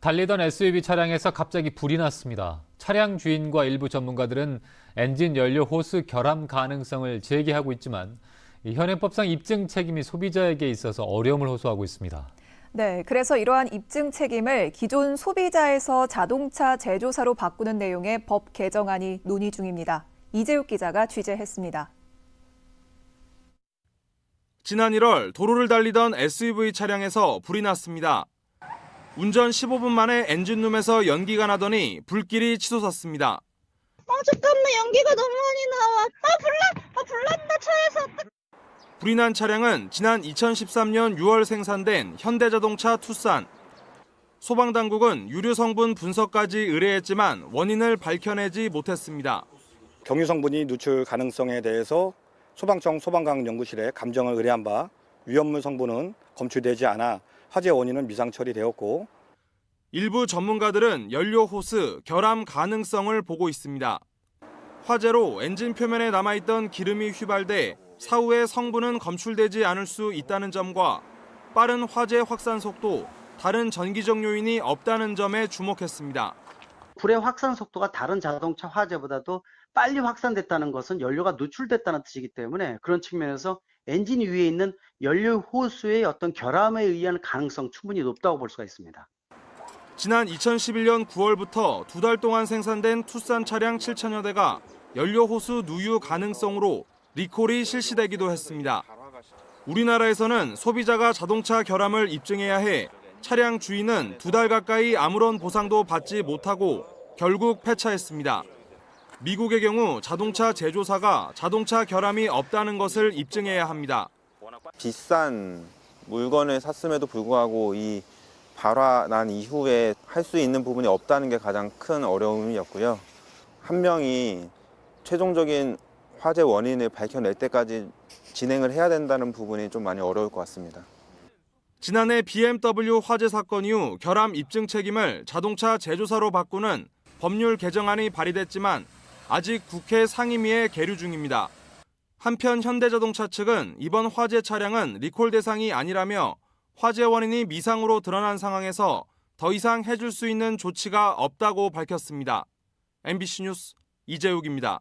달리던 SUV 차량에서 갑자기 불이 났습니다. 차량 주인과 일부 전문가들은 엔진 연료 호스 결함 가능성을 제기하고 있지만 현행법상 입증 책임이 소비자에게 있어서 어려움을 호소하고 있습니다. 네, 그래서 이러한 입증 책임을 기존 소비자에서 자동차 제조사로 바꾸는 내용의 법 개정안이 논의 중입니다. 이재욱 기자가 취재했습니다. 지난 1월 도로를 달리던 SUV 차량에서 불이 났습니다. 운전 15분 만에 엔진룸에서 연기가 나더니 불길이 치솟았습니다. 잠깐만, 연기가 너무 많이 나와. 불난다, 차에서. 불이 난 차량은 지난 2013년 6월 생산된 현대자동차 투싼. 소방당국은 유류 성분 분석까지 의뢰했지만 원인을 밝혀내지 못했습니다. 경유 성분이 누출 가능성에 대해서 소방청 소방과학연구실에 감정을 의뢰한 바 위험물 성분은 검출되지 않아 화재 원인은 미상 처리되었고, 일부 전문가들은 연료 호스 결함 가능성을 보고 있습니다. 화재로 엔진 표면에 남아있던 기름이 휘발돼 사후에 성분은 검출되지 않을 수 있다는 점과 빠른 화재 확산 속도, 다른 전기적 요인이 없다는 점에 주목했습니다. 불의 확산 속도가 다른 자동차 화재보다도 빨리 확산됐다는 것은 연료가 누출됐다는 뜻이기 때문에 그런 측면에서 엔진 위에 있는 연료 호스의 어떤 결함에 의한 가능성 충분히 높다고 볼 수가 있습니다. 지난 2011년 9월부터 2달 동안 생산된 투싼 차량 7천여 대가 연료 호스 누유 가능성으로 리콜이 실시되기도 했습니다. 우리나라에서는 소비자가 자동차 결함을 입증해야 해 차량 주인은 2달 가까이 아무런 보상도 받지 못하고 결국 폐차했습니다. 미국의 경우 자동차 제조사가 자동차 결함이 없다는 것을 입증해야 합니다. 비싼 물건을 샀음에도 불구하고 이 발화 난 이후에 할 수 있는 부분이 없다는 게 가장 큰 어려움이었고요. 한 명이 최종적인 화재 원인을 밝혀낼 때까지 진행을 해야 된다는 부분이 좀 많이 어려울 것 같습니다. 지난해 BMW 화재 사건 이후 결함 입증 책임을 자동차 제조사로 바꾸는 법률 개정안이 발의됐지만 아직 국회 상임위에 계류 중입니다. 한편 현대자동차 측은 이번 화재 차량은 리콜 대상이 아니라며 화재 원인이 미상으로 드러난 상황에서 더 이상 해줄 수 있는 조치가 없다고 밝혔습니다. MBC 뉴스 이재욱입니다.